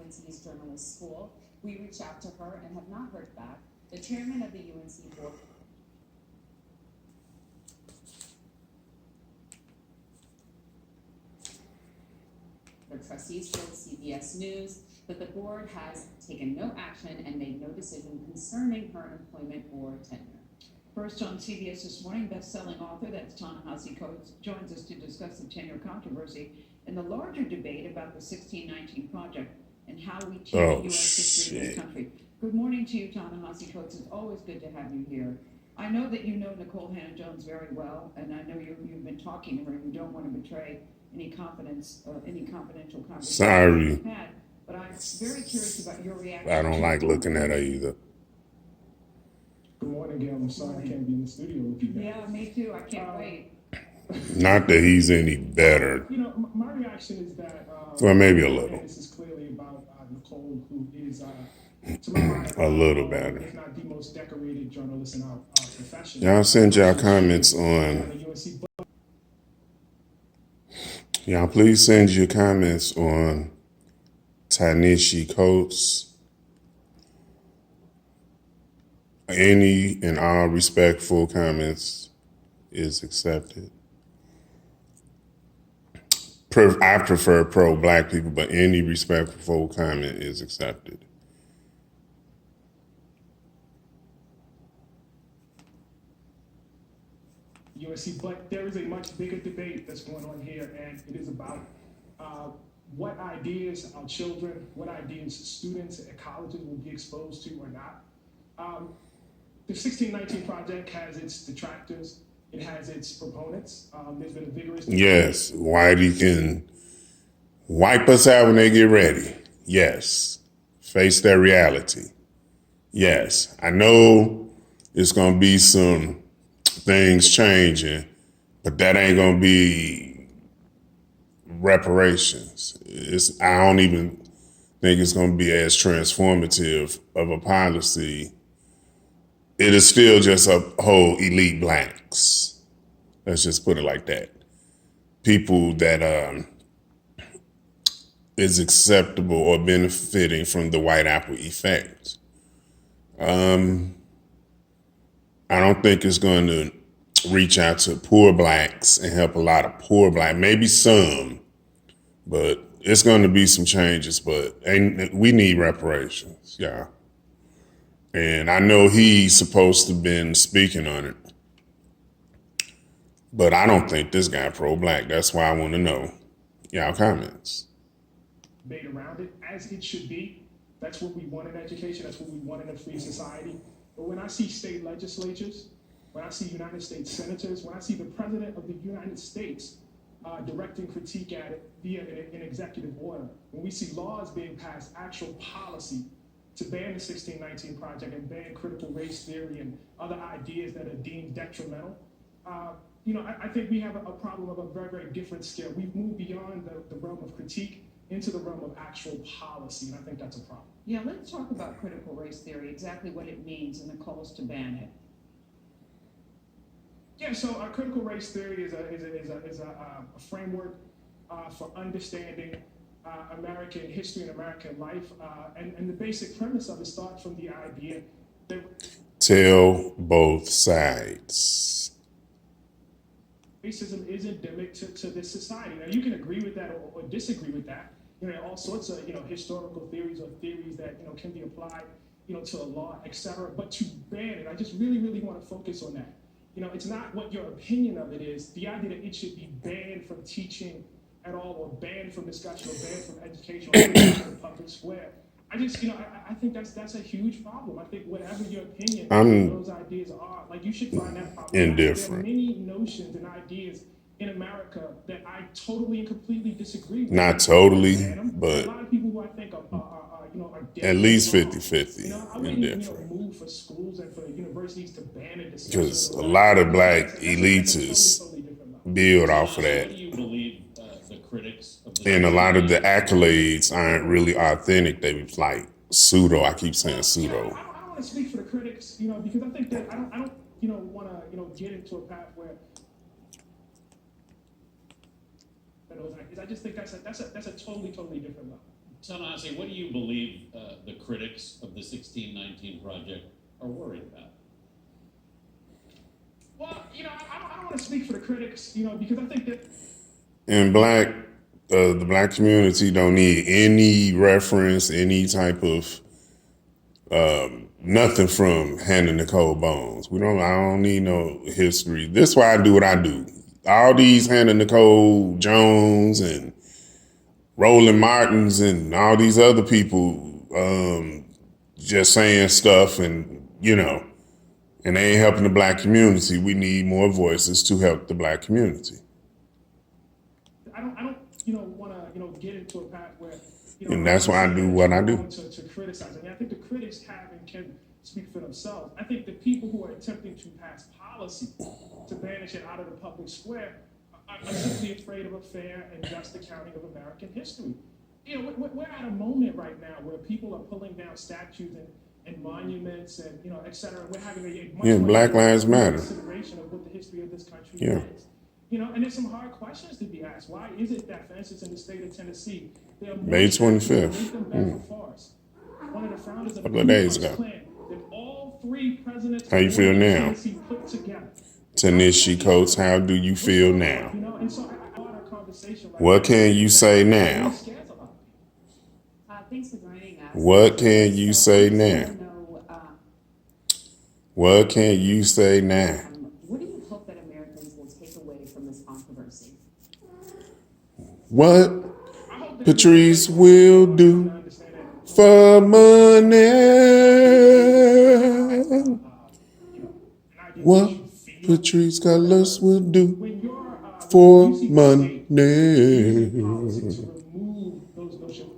UNC's journalist school. We reached out to her and have not heard back. The chairman of the UNC board. The trustees told CBS News that the board has taken no action and made no decision concerning her employment or tenure. First on CBS This Morning, best-selling author, that's Ta-Nehisi Coates, joins us to discuss the tenure controversy and the larger debate about the 1619 Project and how we teach U.S. history in this country. Good morning to you, Ta-Nehisi Coates. It's always good to have you here. I know that you know Nicole Hannah-Jones very well, and I know you've been talking to her, and you don't want to betray any confidence or any confidential conversation. Sorry. But I'm very curious about your reaction. I don't like looking at her either. Good morning, Gail. I'm sorry I can't be in the studio with you guys. Yeah, me too. I can't wait. Not that he's any better. You know, my reaction is that... well, maybe a little. This is clearly about Nicole, who is, to my mind, a little better. if not the most decorated journalist in our profession. Y'all send y'all comments on... Y'all please send your comments on Ta-Nehisi Coates. Any and all respectful comments is accepted. I prefer pro-black people, but any respectful comment is accepted. UNC, but there is a much bigger debate that's going on here, and it is about what ideas our children, what ideas students at colleges will be exposed to or not. The 1619 Project has its detractors. It has its proponents. There's been a vigorous debate. Yes, Whitey can wipe us out when they get ready. Yes, face their reality. Yes, I know it's going to be some things changing, but that ain't going to be reparations. I don't even think it's going to be as transformative of a policy. It is still just a whole elite blacks. Let's just put it like that. People that is acceptable or benefiting from the white apple effect. I don't think it's going to reach out to poor blacks and help a lot of poor black, maybe some, but it's going to be some changes, but we need reparations, yeah. And I know he's supposed to have been speaking on it, but I don't think this guy pro-black. That's why I want to know y'all comments. Debate around it, as it should be. That's what we want in education. That's what we want in a free society. But when I see state legislatures, when I see United States senators, when I see the president of the United States directing critique at it via an executive order, when we see laws being passed, actual policy to ban the 1619 Project and ban critical race theory and other ideas that are deemed detrimental, I think we have a problem of a very, very different scale. We've moved beyond the realm of critique into the realm of actual policy, and I think that's a problem. Yeah, let's talk about critical race theory, exactly what it means and the calls to ban it. Yeah, so critical race theory is a framework for understanding American history and American life, and the basic premise of it starts from the idea that tell both sides. Racism is endemic to this society. Now, you can agree with that or disagree with that. All sorts of historical theories or theories that can be applied to a law, etc. But to ban it, I just really, really want to focus on that. It's not what your opinion of it is. The idea that it should be banned from teaching at all, or banned from discussion, or banned from education, or banned from the public square. I just, I think that's a huge problem. I think whatever your opinion on those ideas are, you should find that problem. Indifferent. There are many notions and ideas in America that I totally and completely disagree with. Not totally, but a lot of people who I think are at least 50-50 I wouldn't indifferent. Move for schools and for universities to ban it. Because a lot of black elitists build off of that. What do you believe the critics of the And a lot of the accolades aren't really authentic. They be like pseudo. I keep saying pseudo. I don't want to speak for the critics, because I think that I don't want to, get into a path where I just think that's a totally different level. Ta-Nehisi, what do you believe the critics of the 1619 project are worried about? Well, I don't want to speak for the critics, because I think that And the black community don't need any reference, any type of nothing from Hannah Nicole Bones. I don't need no history. This is why I do what I do. All these Hannah Nicole Jones and Roland Martins and all these other people just saying stuff and and they ain't helping the black community. We need more voices to help the black community. I don't want to, get into a path where, And that's why I do what I do. To criticize. I mean, I think the critics have and can speak for themselves. I think the people who are attempting to pass policy to banish it out of the public square are simply afraid of a fair and just accounting of American history. We're at a moment right now where people are pulling down statues and monuments and, et cetera. We're having a much Black Lives Matter. Consideration of what the history of this country Yeah. is. And there's some hard questions to be asked. Why is it that, for instance, in the state of Tennessee, there are more May statues 25th. of Lincoln Bedford Forrest, one of the founders of the Couple of days Ku Klux ago. Klan, that all three presidents How you feel of now? Tennessee put together. Ta-Nehisi Coates, how do you feel now? And so I thought our conversation right What now can you say now? scares a lot of people. Thanks for joining us. What can you say now? What can you say now? What do you hope that Americans will take away from this controversy? What I hope that Patrice will do understand that, for money? and I get What you feel Patrice Colors will do when you're for you see money? policy to remove those notions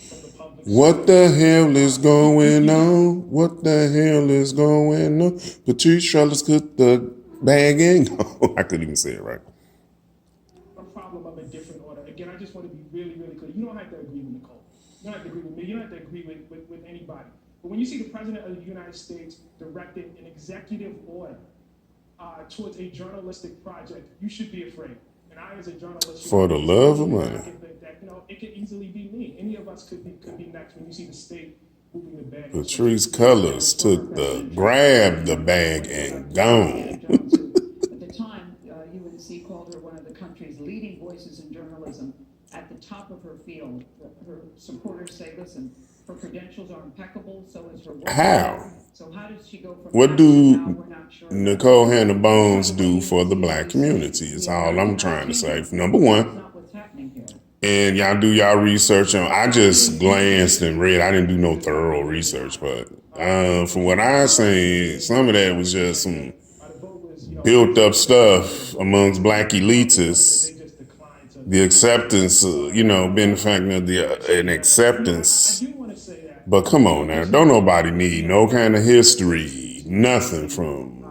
from the public. What the hell is going on? What the hell is going on? Patrice Colors put the bag in. I couldn't even say it right. A problem of a different order. Again, I just want to be really, really clear. You don't have to agree with Nicole. You don't have to agree with me. You don't have to agree with anybody. But when you see the President of the United States directing an executive order towards a journalistic project, you should be afraid. And I, as a journalist, For the love of money. I can think that it could easily be me. Any of us could be next when you see the state moving the bag. Patrice Colors grabbed the bag and gone. Jones, who, at the time, UNC called her one of the country's leading voices in journalism, at the top of her field. Her supporters say, listen, her credentials are impeccable, so is her work. How? So how does she go from What that do to now we're not sure? Nicole Hannah Bones do for the black community is all I'm trying to say. Number one. That's not what's happening here. And y'all do y'all research on. I just glanced and read. I didn't do no thorough research, but from what I seen, some of that was just some built up stuff amongst black elitists. The acceptance, being the fact that an acceptance. But come on now, don't nobody need no kind of history, nothing from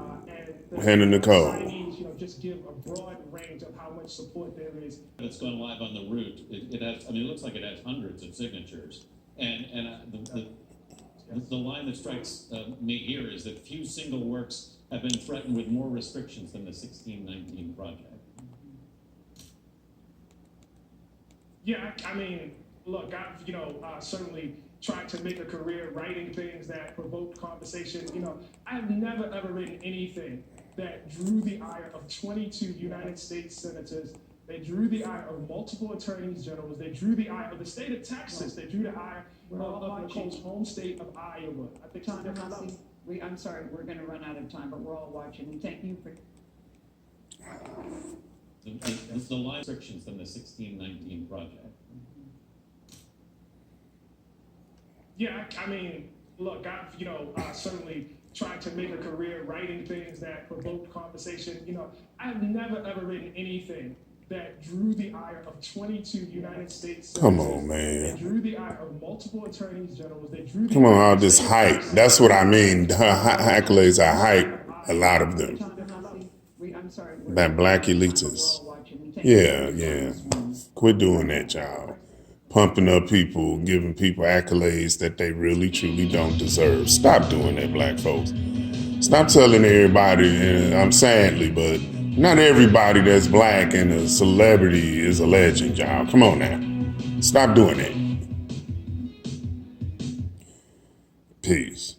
Hannah Nicole. Just give a broad range of how much support there is. It's gone live on the route. It has. I mean, it looks like it has hundreds of signatures. And the line that strikes me here is that few single works have been threatened with more restrictions than the 1619 project. Yeah, I mean, look, I've certainly tried to make a career writing things that provoke conversation. I've never ever written anything that drew the ire of 22 United States senators. They drew the ire of multiple attorneys generals. They drew the ire of the state of Texas. They drew the ire of Nicole's home state of Iowa. I think Tom Hossie, I'm sorry, we're going to run out of time, but we're all watching. And thank you for. The line restrictions than the 1619 project. Yeah, I mean, look, I've certainly tried to make a career writing things that provoke conversation. I've never ever written anything that drew the ire of 22 United States senators. Come on, man. They drew the ire of multiple attorneys generals. They drew the Come on, ire all of this state hype. Texas. That's what I mean. Her accolades are hype. A lot of them. Tom Hossie, I'm sorry. That black elitists. Yeah. Quit doing that, y'all. Pumping up people, giving people accolades that they really, truly don't deserve. Stop doing that, black folks. Stop telling everybody, and I'm sadly, but not everybody that's black and a celebrity is a legend, y'all. Come on now. Stop doing that. Peace.